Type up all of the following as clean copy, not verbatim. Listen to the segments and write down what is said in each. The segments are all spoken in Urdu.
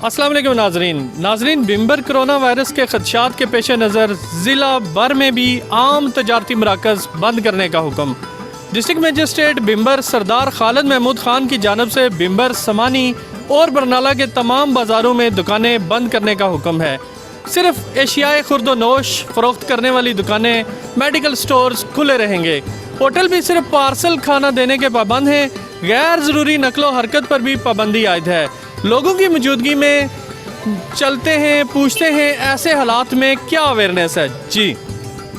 السلام علیکم ناظرین بمبر کرونا وائرس کے خدشات کے پیش نظر ضلع بھر میں بھی عام تجارتی مراکز بند کرنے کا حکم۔ ڈسٹرکٹ مجسٹریٹ بمبر سردار خالد محمود خان کی جانب سے بمبر، سمانی اور برنالہ کے تمام بازاروں میں دکانیں بند کرنے کا حکم ہے۔ صرف اشیاء خورد و نوش فروخت کرنے والی دکانیں، میڈیکل سٹورز کھلے رہیں گے۔ ہوٹل بھی صرف پارسل کھانا دینے کے پابند ہیں۔ غیر ضروری نقل و حرکت پر بھی پابندی عائد ہے۔ لوگوں کی موجودگی میں چلتے ہیں، پوچھتے ہیں ایسے حالات میں کیا اویئرنیس ہے؟ جی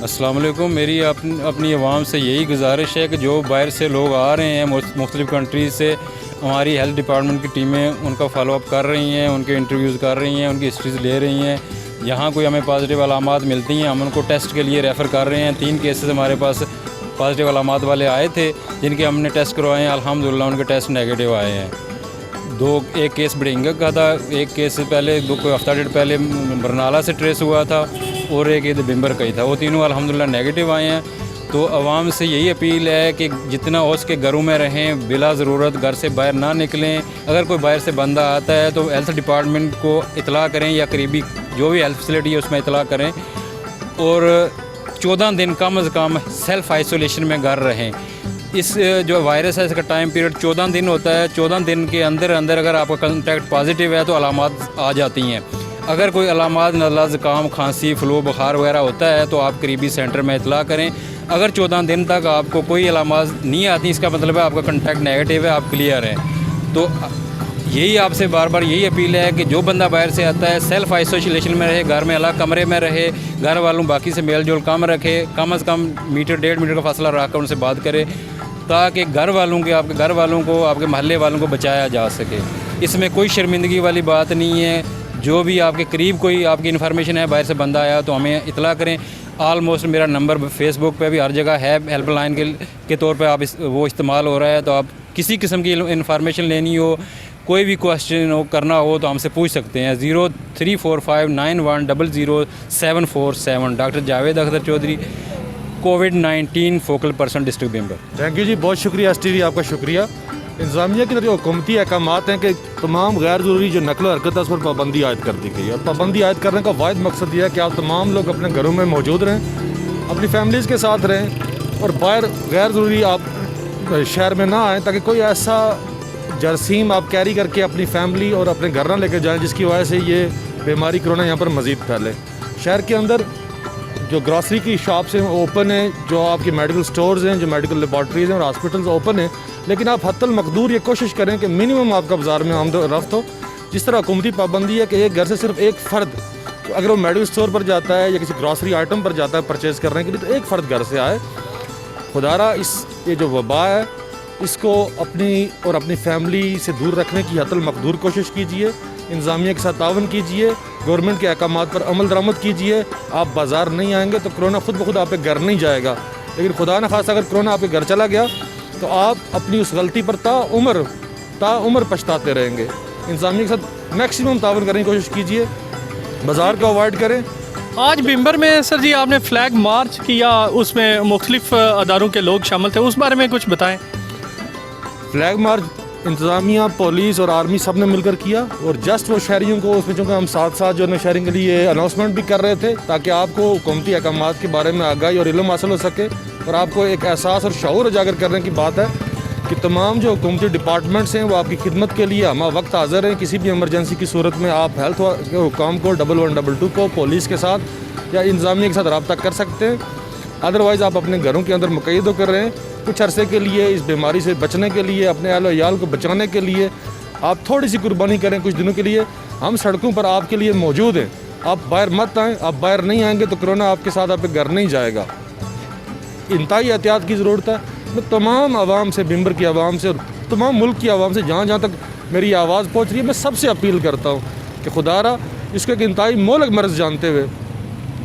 السلام علیکم۔ میری اپنی عوام سے یہی گزارش ہے کہ جو باہر سے لوگ آ رہے ہیں مختلف کنٹریز سے، ہماری ہیلتھ ڈپارٹمنٹ کی ٹیمیں ان کا فالو اپ کر رہی ہیں، ان کے انٹرویوز کر رہی ہیں، ان کی ہسٹریز لے رہی ہیں۔ یہاں کوئی ہمیں پازیٹیو علامات ملتی ہیں، ہم ان کو ٹیسٹ کے لیے ریفر کر رہے ہیں۔ 3 کیسز ہمارے پاس پازیٹیو علامات والے آئے تھے جن کے ہم نے ٹیسٹ کروائے ہیں، الحمدللہ ان کے ٹیسٹ نیگیٹو آئے ہیں۔ ایک کیس بڑنگا کا تھا، ایک کیس پہلے کوئی ہفتہ ڈیڑھ پہلے برنالہ سے ٹریس ہوا تھا، اور ایک بمبر کا ہی تھا۔ وہ تینوں الحمدللہ نیگیٹو آئے ہیں۔ تو عوام سے یہی اپیل ہے کہ جتنا ہو سکے گھروں میں رہیں، بلا ضرورت گھر سے باہر نہ نکلیں۔ اگر کوئی باہر سے بندہ آتا ہے تو ہیلتھ ڈپارٹمنٹ کو اطلاع کریں، یا قریبی جو بھی ہیلتھ فیسلٹی ہے اس میں اطلاع کریں، اور 14 دن کم از کم سیلف آئسولیشن میں گھر رہیں۔ اس جو وائرس ہے اس کا ٹائم پیریڈ 14 دن ہوتا ہے۔ 14 دن کے اندر اگر آپ کا کنٹیکٹ پازیٹیو ہے تو علامات آ جاتی ہیں۔ اگر کوئی علامات نزلہ، زکام، کھانسی، فلو، بخار وغیرہ ہوتا ہے تو آپ قریبی سینٹر میں اطلاع کریں۔ اگر 14 دن تک آپ کو کوئی علامات نہیں آتی، اس کا مطلب ہے آپ کا کنٹیکٹ نیگیٹو ہے، آپ کلیئر ہیں۔ تو یہی آپ سے بار بار یہی اپیل ہے کہ جو بندہ باہر سے آتا ہے سیلف آئسولیشن میں رہے، گھر میں الگ کمرے میں رہے، گھر والوں باقی سے میل جول کم رکھے، کم از کم میٹر 1.5 میٹر کا فاصلہ رکھ کر ان سے بات کرے، تاکہ آپ کے گھر والوں کو، آپ کے محلے والوں کو بچایا جا سکے۔ اس میں کوئی شرمندگی والی بات نہیں ہے۔ جو بھی آپ کے قریب کوئی آپ کی انفارمیشن ہے باہر سے بندہ آیا تو ہمیں اطلاع کریں۔ آلموسٹ میرا نمبر فیس بک پہ بھی ہر جگہ ہے، ہیلپ لائن کے طور پہ وہ استعمال ہو رہا ہے۔ تو آپ کسی قسم کی انفارمیشن لینی ہو، کوئی بھی کویسچن کرنا ہو تو ہم سے پوچھ سکتے ہیں۔ 034591000747۔ ڈاکٹر جاوید اختر چودھری، کووڈ-19 focal person, district Bhimber. Thank you ji, بہت شکریہ ایس ٹی وی، آپ کا شکریہ۔ انتظامیہ کی جو حکومتی احکامات ہیں کہ تمام غیر ضروری جو نقل و حرکت ہے اس پر پابندی عائد کر دی گئی ہے۔ اور پابندی عائد کرنے کا واحد مقصد یہ ہے کہ آپ تمام لوگ اپنے گھروں میں موجود رہیں، اپنی فیملیز کے ساتھ رہیں، اور باہر غیر ضروری آپ شہر میں نہ آئیں، تاکہ کوئی ایسا جراثیم آپ کیری کر کے اپنی فیملی اور اپنے گھر نہ لے کے جائیں جس کی وجہ سے یہ بیماری کرونا یہاں پر مزید پھیلے۔ شہر کے اندر جو گراسری کی شاپس ہیں وہ اوپن ہیں، جو آپ کی میڈیکل سٹورز ہیں، جو میڈیکل لیبارٹریز ہیں اور ہاسپٹلز اوپن ہیں، لیکن آپ حتی المقدور یہ کوشش کریں کہ منیمم آپ کا بازار میں آمد و رفت ہو۔ جس طرح حکومتی پابندی ہے کہ ایک گھر سے صرف ایک فرد، اگر وہ میڈیکل سٹور پر جاتا ہے یا کسی گراسری آئٹم پر جاتا ہے پرچیز کرنے کے لیے، تو ایک فرد گھر سے آئے۔ خدارہ یہ جو وبا ہے اس کو اپنی فیملی سے دور رکھنے کی حتی المقدور کوشش کیجیے۔ انتظامیہ کے ساتھ تعاون کیجیے، گورنمنٹ کے احکامات پر عمل درآمد کیجیے۔ آپ بازار نہیں آئیں گے تو کرونا خود بخود آپ کے گھر نہیں جائے گا، لیکن خدا نہ خواستہ اگر کرونا آپ کے گھر چلا گیا تو آپ اپنی اس غلطی پر تا عمر پچھتاتے رہیں گے۔ انتظامیہ کے ساتھ میکسیمم تعاون کرنے کی کوشش کیجیے، بازار کو اوائڈ کریں۔ آج بمبر میں سر جی آپ نے فلیگ مارچ کیا، اس میں مختلف اداروں کے لوگ شامل تھے، اس بارے میں کچھ بتائیں۔ فلیگ مارچ انتظامیہ، پولیس اور آرمی سب نے مل کر کیا، اور جسٹ وہ شہریوں کو اس میں، چونکہ ہم ساتھ ساتھ جو شہریوں کے لیے اناؤنسمنٹ بھی کر رہے تھے تاکہ آپ کو حکومتی احکامات کے بارے میں آگاہی اور علم حاصل ہو سکے، اور آپ کو ایک احساس اور شعور اجاگر کرنے کی بات ہے کہ تمام جو حکومتی ڈپارٹمنٹس ہیں وہ آپ کی خدمت کے لیے ہمہ وقت حاضر ہیں۔ کسی بھی ایمرجنسی کی صورت میں آپ ہیلتھ کے حکام کو 1122 کو، پولیس کے ساتھ یا انتظامیہ کے ساتھ رابطہ کر سکتے ہیں۔ ادروائز آپ اپنے گھروں کے اندر مقید ہو کر رہے ہیں۔ کچھ عرصے کے لیے اس بیماری سے بچنے کے لیے، اپنے اہل و عیال کو بچانے کے لیے آپ تھوڑی سی قربانی کریں کچھ دنوں کے لیے۔ ہم سڑکوں پر آپ کے لیے موجود ہیں، آپ باہر مت آئیں۔ آپ باہر نہیں آئیں گے تو کرونا آپ کے ساتھ آپ کے گھر نہیں جائے گا۔ انتہائی احتیاط کی ضرورت ہے۔ میں تمام عوام سے، بمبر کی عوام سے اور تمام ملک کی عوام سے، جہاں جہاں تک میری آواز پہنچ رہی ہے، میں سب سے اپیل کرتا ہوں کہ خدا را اس کو ایک انتہائی مہلک مرض جانتے ہوئے،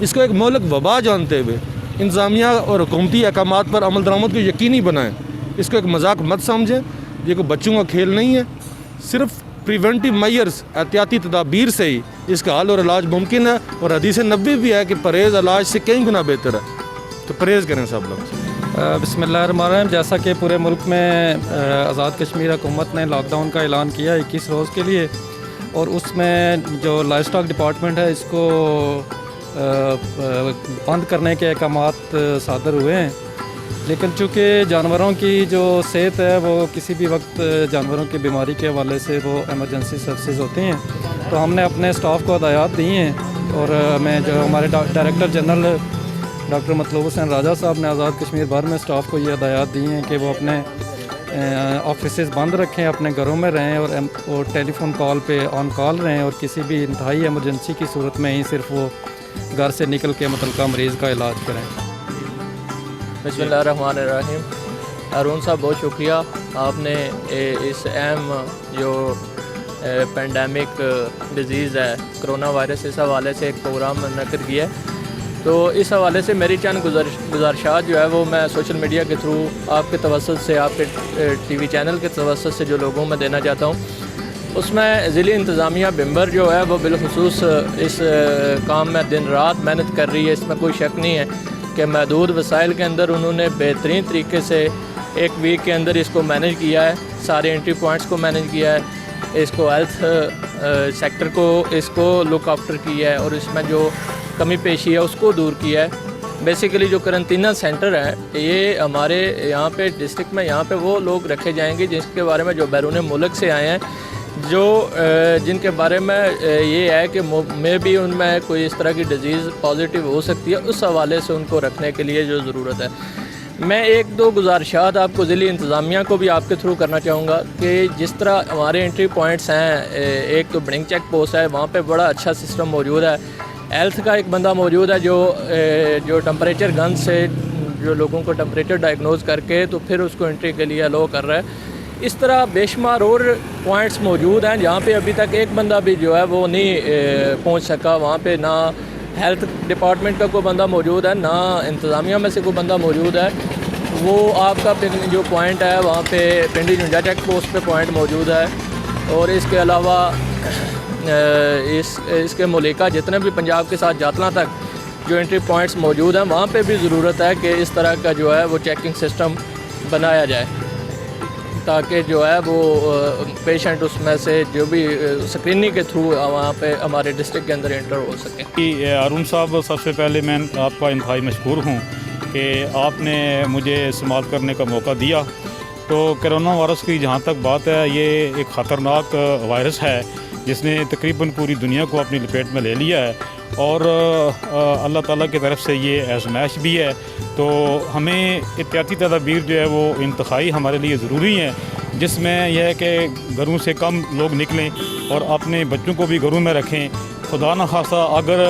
اس کو ایک مہلک وبا جانتے ہوئے انتظامیہ اور حکومتی احکامات پر عمل درآمد کو یقینی بنائیں۔ اس کو ایک مذاق مت سمجھیں، یہ کوئی بچوں کا کھیل نہیں ہے۔ صرف پریونٹیو میئرز، احتیاطی تدابیر سے ہی اس کا حل اور علاج ممکن ہے، اور حدیث نبوی بھی ہے کہ پرہیز علاج سے کئی گنا بہتر ہے، تو پرہیز کریں سب لوگ۔ بسم اللہ الرحمن الرحیم۔ جیسا کہ پورے ملک میں آزاد کشمیر حکومت نے لاک ڈاؤن کا اعلان کیا 21 روز کے لیے، اور اس میں جو لائف اسٹاک ڈپارٹمنٹ ہے اس کو بند کرنے کے احکامات صادر ہوئے ہیں، لیکن چونکہ جانوروں کی جو صحت ہے وہ کسی بھی وقت جانوروں کی بیماری کے حوالے سے وہ ایمرجنسی سروسز ہوتی ہیں، تو ہم نے اپنے اسٹاف کو ہدایات دی ہیں، اور ہمیں جو ہمارے ڈائریکٹر جنرل ڈاکٹر مطلوب حسین راجہ صاحب نے آزاد کشمیر بھر میں اسٹاف کو یہ ہدایات دی ہیں کہ وہ اپنے آفیسز بند رکھیں، اپنے گھروں میں رہیں، اور ٹیلی فون کال پہ آن کال رہیں، اور کسی بھی انتہائی ایمرجنسی کی صورت میں ہی صرف وہ گھر سے نکل کے متعلقہ مریض کا علاج کریں۔ بسم اللہ الرحمن الرحیم۔ ہارون صاحب بہت شکریہ، آپ نے اس اہم جو پینڈیمک ڈیزیز ہے کرونا وائرس، اس حوالے سے ایک پروگرام منعقد کیا ہے، تو اس حوالے سے میری چند گزارشات جو ہے وہ میں سوشل میڈیا کے تھرو آپ کے توسط سے، آپ کے ٹی وی چینل کے توسط سے جو لوگوں میں دینا چاہتا ہوں۔ اس میں ضلعی انتظامیہ بمبر جو ہے وہ بالخصوص اس کام میں دن رات محنت کر رہی ہے، اس میں کوئی شک نہیں ہے کہ محدود وسائل کے اندر انہوں نے بہترین طریقے سے ایک ویک کے اندر اس کو مینیج کیا ہے، سارے انٹری پوائنٹس کو مینیج کیا ہے، اس کو ہیلتھ سیکٹر کو اس کو لک آفٹر کیا ہے، اور اس میں جو کمی پیشی ہے اس کو دور کیا ہے۔ بیسیکلی جو کرنٹینہ سینٹر ہے یہ ہمارے یہاں پہ ڈسٹرکٹ میں یہاں پہ وہ لوگ رکھے جائیں گے جس کے بارے میں جو بیرون ملک سے آئے ہیں، جو جن کے بارے میں یہ ہے کہ میں بھی ان میں کوئی اس طرح کی ڈیزیز پازیٹیو ہو سکتی ہے، اس حوالے سے ان کو رکھنے کے لیے جو ضرورت ہے۔ میں ایک دو گزارشات آپ کو ضلعی انتظامیہ کو بھی آپ کے تھرو کرنا چاہوں گا کہ جس طرح ہمارے انٹری پوائنٹس ہیں، ایک تو بڑنگ چیک پوسٹ ہے، وہاں پہ بڑا اچھا سسٹم موجود ہے، ہیلتھ کا ایک بندہ موجود ہے جو ٹمپریچر گن سے جو لوگوں کو ٹمپریچر ڈائگنوز کر کے تو پھر اس کو انٹری کے لیے الاؤ کر رہا ہے۔ اس طرح بے شمار اور پوائنٹس موجود ہیں جہاں پہ ابھی تک ایک بندہ بھی جو ہے وہ نہیں پہنچ سکا، وہاں پہ نہ ہیلتھ ڈپارٹمنٹ کا کوئی بندہ موجود ہے، نہ انتظامیہ میں سے کوئی بندہ موجود ہے۔ وہ آپ کا جو پوائنٹ ہے وہاں پہ پنڈی جنجا چیک پوسٹ پہ پوائنٹ موجود ہے، اور اس کے علاوہ اس کے ملیکہ جتنے بھی پنجاب کے ساتھ جاتلاں تک جو انٹری پوائنٹس موجود ہیں وہاں پہ بھی ضرورت ہے کہ اس طرح کا جو ہے وہ چیکنگ سسٹم بنایا جائے، تاکہ جو ہے وہ پیشنٹ اس میں سے جو بھی اسکریننگ کے تھرو وہاں پہ ہمارے ڈسٹرکٹ کے اندر انٹر ہو سکے۔ ہارون صاحب، سب سے پہلے میں آپ کا انتہائی مشکور ہوں کہ آپ نے مجھے سماعت کرنے کا موقع دیا۔ تو کرونا وائرس کی جہاں تک بات ہے، یہ ایک خطرناک وائرس ہے جس نے تقریباً پوری دنیا کو اپنی لپیٹ میں لے لیا ہے، اور اللہ تعالیٰ کی طرف سے یہ آزمائش بھی ہے۔ تو ہمیں احتیاطی تدابیر جو ہے وہ انتہائی ہمارے لیے ضروری ہیں، جس میں یہ ہے کہ گھروں سے کم لوگ نکلیں اور اپنے بچوں کو بھی گھروں میں رکھیں۔ خدا نخواستہ اگر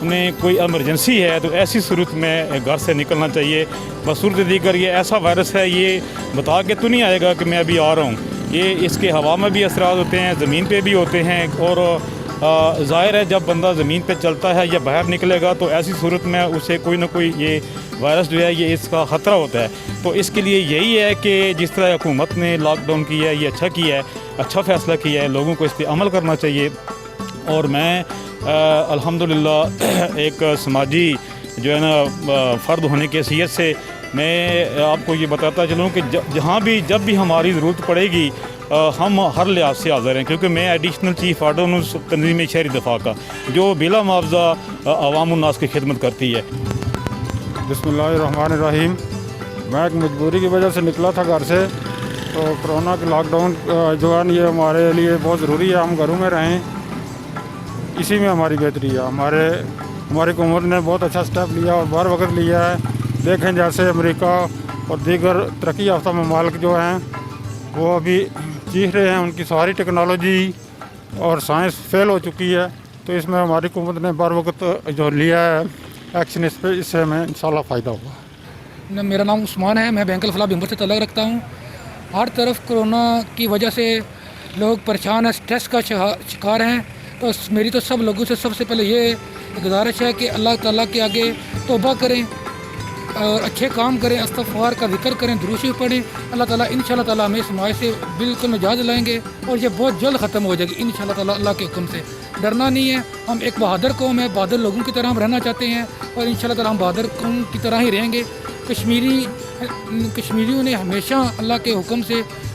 انہیں کوئی ایمرجنسی ہے تو ایسی صورت میں گھر سے نکلنا چاہیے۔ بصورت دیگر یہ ایسا وائرس ہے، یہ بتا کے تو نہیں آئے گا کہ میں ابھی آ رہا ہوں، یہ اس کے ہوا میں بھی اثرات ہوتے ہیں، زمین پہ بھی ہوتے ہیں، اور ظاہر ہے جب بندہ زمین پہ چلتا ہے یا باہر نکلے گا تو ایسی صورت میں اسے کوئی نہ کوئی یہ وائرس جو ہے یہ اس کا خطرہ ہوتا ہے۔ تو اس کے لیے یہی ہے کہ جس طرح حکومت نے لاک ڈاؤن کیا ہے، یہ اچھا کیا ہے، اچھا فیصلہ کیا ہے، لوگوں کو اس پہ عمل کرنا چاہیے۔ اور میں الحمدللہ ایک سماجی جو ہے نا فرد ہونے کی حیثیت سے میں آپ کو یہ بتاتا چلوں کہ جہاں بھی جب بھی ہماری ضرورت پڑے گی ہم ہر لحاظ سے حاضر ہیں، کیونکہ میں ایڈیشنل چیف آرڈر تنظیم شہری دفاع کا، جو بلا معاوضہ عوام الناس کی خدمت کرتی ہے۔ بسم اللہ الرحمن الرحیم۔ میں ایک مجبوری کی وجہ سے نکلا تھا گھر سے، تو کرونا کے لاک ڈاؤن جو ہے یہ ہمارے لیے بہت ضروری ہے، ہم گھروں میں رہیں، اسی میں ہماری بہتری ہے۔ ہماری حکومت نے بہت اچھا سٹیپ لیا اور بر وقت لیا ہے۔ دیکھیں جیسے امریکہ اور دیگر ترقی یافتہ ممالک جو ہیں وہ ابھی چیخ رہے ہیں، ان کی ساری ٹیکنالوجی اور سائنس فیل ہو چکی ہے، تو اس میں ہماری حکومت نے بر وقت جو لیا ہے ایکشن، اس پہ اس سے ہمیں انشاءاللہ فائدہ ہوگا۔ میرا نام عثمان ہے، میں بینک الفلاح بمبر سے تعلق رکھتا ہوں۔ ہر طرف کرونا کی وجہ سے لوگ پریشان ہیں، سٹریس کا شکار ہیں، تو میری تو سب لوگوں سے سب سے پہلے یہ گزارش ہے کہ اللہ تعالیٰ کے آگے توبہ کریں اور اچھے کام کریں، استغفار کا ذکر کریں، درود شریف پڑھیں۔ اللہ تعالیٰ انشاءاللہ تعالیٰ ہمیں اس مائی سے بالکل نجات دلائیں گے، اور یہ بہت جلد ختم ہو جائے گی انشاءاللہ تعالیٰ۔ اللہ کے حکم سے ڈرنا نہیں ہے، ہم ایک بہادر قوم ہے، بہادر لوگوں کی طرح ہم رہنا چاہتے ہیں، اور انشاءاللہ تعالیٰ ہم بہادر قوم کی طرح ہی رہیں گے۔ کشمیریوں نے ہمیشہ اللہ کے حکم سے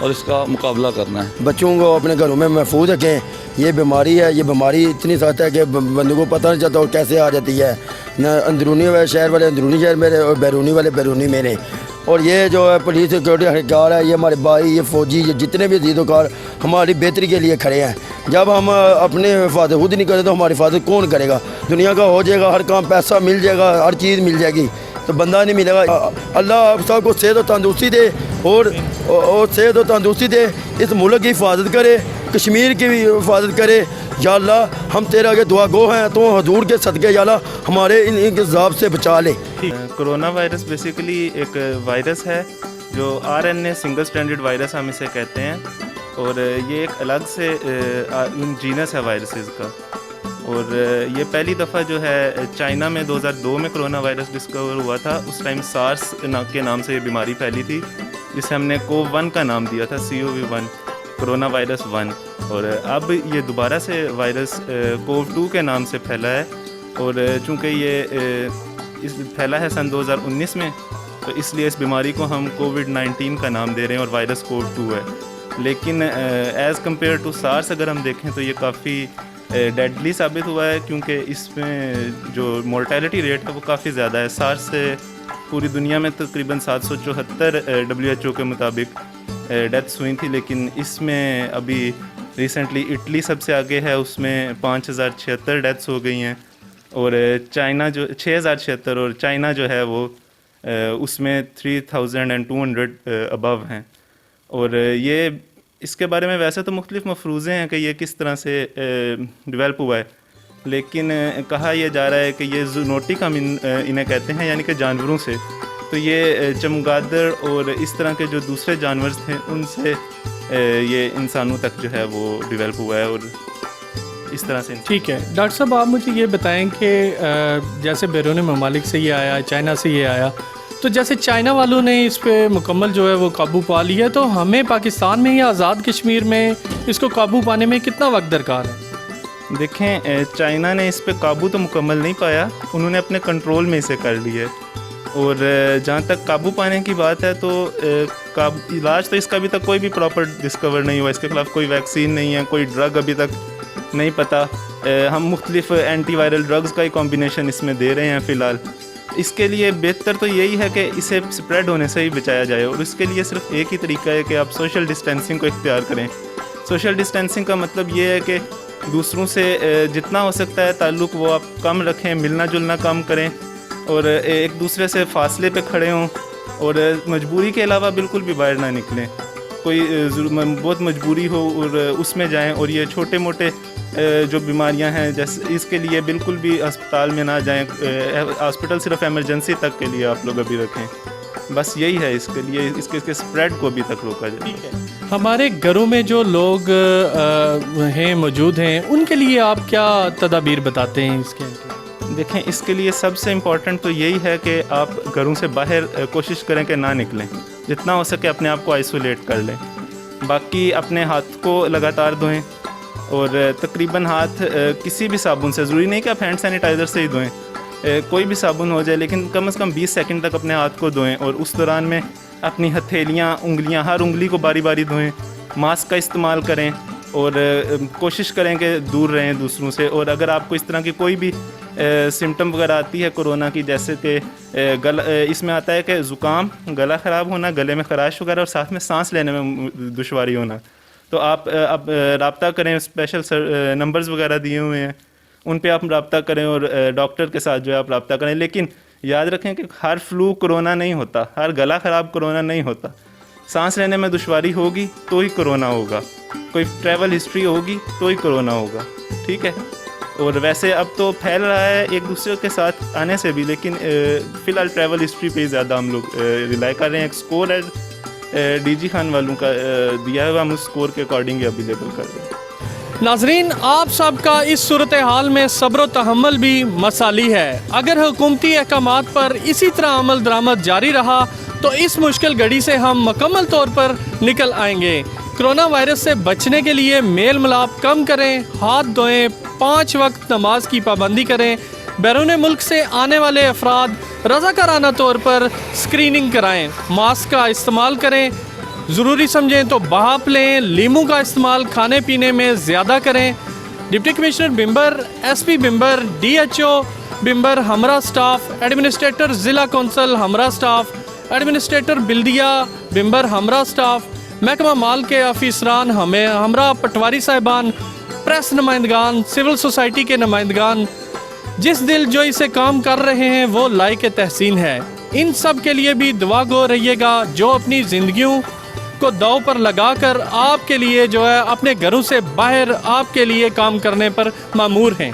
اور اس کا مقابلہ کرنا ہے. بچوں کو اپنے گھروں میں محفوظ رکھیں. یہ بیماری ہے، یہ بیماری اتنی سخت ہے کہ بندوں کو پتہ نہیں چلتا اور کیسے آ جاتی ہے. نہ اندرونی والے شہر والے اندرونی شہر میرے اور بیرونی والے بیرونی میرے. اور یہ جو ہے پولیس سیکورٹی اہلکار ہے، یہ ہمارے بھائی، یہ فوجی، یہ جتنے بھی عزیز وکار ہماری بہتری کے لیے کھڑے ہیں. جب ہم اپنے حفاظت خود نہیں کریں تو ہماری حفاظت کون کرے گا؟ دنیا کا ہو جائے گا، ہر کام پیسہ مل جائے گا، ہر چیز مل جائے گی تو بندہ نہیں ملے گا. اللہ آپ سب کو صحت و تندرستی دے اور صحت و تندرستی دے. اس ملک کی حفاظت کرے، کشمیر کی بھی حفاظت کرے. یا اللہ ہم تیرے آگے دعا گو ہیں، تو حضور کے صدقے یا اللہ ہمارے ان کے عذاب سے بچا لے. کرونا وائرس بیسیکلی ایک وائرس ہے جو RNA سنگل سٹرینڈڈ وائرس ہم اسے کہتے ہیں، اور یہ ایک الگ سے جینس ہے وائرسز کا. اور یہ پہلی دفعہ جو ہے چائنا میں 2002 میں کرونا وائرس ڈسکور ہوا تھا. اس ٹائم سارس کے نام سے یہ بیماری پھیلی تھی، جسے ہم نے COV-1 کا نام دیا تھا، COV-1 کرونا وائرس 1. اور اب یہ دوبارہ سے وائرس COV-2 کے نام سے پھیلا ہے. اور چونکہ یہ پھیلا ہے سن 2019 میں، تو اس لیے اس بیماری کو ہم COVID-19 کا نام دے رہے ہیں اور وائرس COV-2 ہے. لیکن ایز کمپیئر ٹو سارس اگر ہم دیکھیں تو یہ کافی ڈیڈلی ثابت ہوا ہے، کیونکہ اس میں جو مورٹیلٹی ریٹ ہے وہ کافی زیادہ ہے. سارس سے پوری دنیا میں تقریباً 774 WHO کے مطابق ڈیتھس ہوئی تھی، لیکن اس میں ابھی ریسنٹلی اٹلی سب سے آگے ہے، اس میں 5076 ڈیتھس ہو گئی ہیں. اور چائنا جو 6076 اور چائنا جو ہے وہ اس میں 3200 ابو ہیں. اور یہ اس کے بارے میں ویسے تو مختلف مفروضے ہیں کہ یہ کس طرح سے ڈیولپ ہوا ہے، لیکن کہا یہ جا رہا ہے کہ یہ زونوٹک ہم انہیں کہتے ہیں، یعنی کہ جانوروں سے. تو یہ چمگادڑ اور اس طرح کے جو دوسرے جانور تھے ان سے یہ انسانوں تک جو ہے وہ ڈیولپ ہوا ہے. اور اس طرح سے ٹھیک ہے ڈاکٹر صاحب، آپ مجھے یہ بتائیں کہ جیسے بیرون ممالک سے یہ آیا، چائنا سے یہ آیا، تو جیسے چائنا والوں نے اس پہ مکمل جو ہے وہ قابو پا لیا، تو ہمیں پاکستان میں یا آزاد کشمیر میں اس کو قابو پانے میں کتنا وقت درکار ہے؟ دیکھیں، چائنا نے اس پہ قابو تو مکمل نہیں پایا، انہوں نے اپنے کنٹرول میں اسے کر لیا ہے. اور جہاں تک قابو پانے کی بات ہے تو علاج تو اس کا ابھی تک کوئی بھی پراپر ڈسکور نہیں ہوا. اس کے خلاف کوئی ویکسین نہیں ہے، کوئی ڈرگ ابھی تک نہیں پتہ. ہم مختلف اینٹی وائرل ڈرگز کا ہی کمبینیشن اس میں دے رہے ہیں فی الحال. اس کے لیے بہتر تو یہی ہے کہ اسے سپریڈ ہونے سے ہی بچایا جائے، اور اس کے لیے صرف ایک ہی طریقہ ہے کہ آپ سوشل ڈسٹینسنگ کو اختیار کریں. سوشل ڈسٹینسنگ کا مطلب یہ ہے کہ دوسروں سے جتنا ہو سکتا ہے تعلق وہ آپ کم رکھیں، ملنا جلنا کم کریں، اور ایک دوسرے سے فاصلے پہ کھڑے ہوں، اور مجبوری کے علاوہ بالکل بھی باہر نہ نکلیں. کوئی بہت مجبوری ہو اور اس میں جائیں. اور یہ چھوٹے موٹے جو بیماریاں ہیں جیسے اس کے لیے بالکل بھی ہسپتال میں نہ جائیں. ہاسپٹل صرف ایمرجنسی تک کے لیے آپ لوگ ابھی رکھیں. بس یہی ہے اس کے لیے، اس کے اسپریڈ کو ابھی تک روکا جائے. ٹھیک ہے، ہمارے گھروں میں جو لوگ ہیں موجود ہیں ان کے لیے آپ کیا تدابیر بتاتے ہیں اس کے؟ دیکھیں، اس کے لیے سب سے امپورٹنٹ تو یہی ہے کہ آپ گھروں سے باہر کوشش کریں کہ نہ نکلیں. جتنا ہو سکے اپنے آپ کو آئسولیٹ کر لیں. باقی اپنے ہاتھ کو لگاتار دھوئیں، اور تقریباً ہاتھ کسی بھی صابن سے، ضروری نہیں کہ آپ ہینڈ سینیٹائزر سے ہی دھوئیں، کوئی بھی صابن ہو جائے، لیکن کم از کم 20 سیکنڈ تک اپنے ہاتھ کو دھوئیں. اور اس دوران میں اپنی ہتھیلیاں، انگلیاں، ہر انگلی کو باری باری دھوئیں. ماسک کا استعمال کریں اور کوشش کریں کہ دور رہیں دوسروں سے. اور اگر آپ کو اس طرح کی کوئی بھی سمٹم وغیرہ آتی ہے کورونا کی، جیسے کہ اس میں آتا ہے کہ زکام، گلا خراب ہونا، گلے میں خراش وغیرہ، اور ساتھ میں سانس لینے میں دشواری ہونا، تو آپ اب رابطہ کریں. اسپیشل نمبرز وغیرہ دیے ہوئے ہیں، ان پہ آپ رابطہ کریں، اور ڈاکٹر کے ساتھ جو ہے آپ رابطہ کریں. لیکن یاد رکھیں کہ ہر فلو کرونا نہیں ہوتا، ہر گلا خراب کرونا نہیں ہوتا. سانس لینے میں دشواری ہوگی تو ہی کرونا ہوگا، کوئی ٹریول ہسٹری ہوگی تو ہی کرونا ہوگا. ٹھیک ہے، اور ویسے اب تو پھیل رہا ہے ایک دوسرے کے ساتھ آنے سے بھی، لیکن فی الحال ٹریول ہسٹری پہ ہی زیادہ ہم لوگ ریلائی کر رہے ہیں. ایک اسکور ہے DG خان والوں کا دیا ہوا، ہم اس اسکور کے اکارڈنگ ہی اویلیبل کر رہے ہیں. ناظرین، آپ سب کا اس صورتحال میں صبر و تحمل بھی مثالی ہے. اگر حکومتی احکامات پر اسی طرح عمل درآمد جاری رہا تو اس مشکل گھڑی سے ہم مکمل طور پر نکل آئیں گے. کرونا وائرس سے بچنے کے لیے میل ملاپ کم کریں، ہاتھ دھوئیں، 5 وقت نماز کی پابندی کریں، بیرون ملک سے آنے والے افراد رضاکارانہ طور پر اسکریننگ کرائیں، ماسک کا استعمال کریں، ضروری سمجھیں تو بھاپ لیں. لیموں کا استعمال کھانے پینے میں زیادہ کریں. Deputy commissioner Bhimber, S P Bhimber, D H O Bhimber ہمراہ سٹاف، ایڈمنسٹریٹر ضلع کونسل ہمراہ سٹاف، ایڈمنسٹریٹر بلدیہ بمبر ہمراہ سٹاف، محکمہ مال کے افیسران ہمراہ پٹواری صاحبان، پریس نمائندگان، سول سوسائٹی کے نمائندگان، جس دل جوئی سے کام کر رہے ہیں وہ لائق تحسین ہے. ان سب کے لیے بھی دعا گو رہیے گا جو اپنی زندگیوں کو داؤ پر لگا کر آپ کے لیے جو ہے اپنے گھروں سے باہر آپ کے لیے کام کرنے پر مامور ہیں.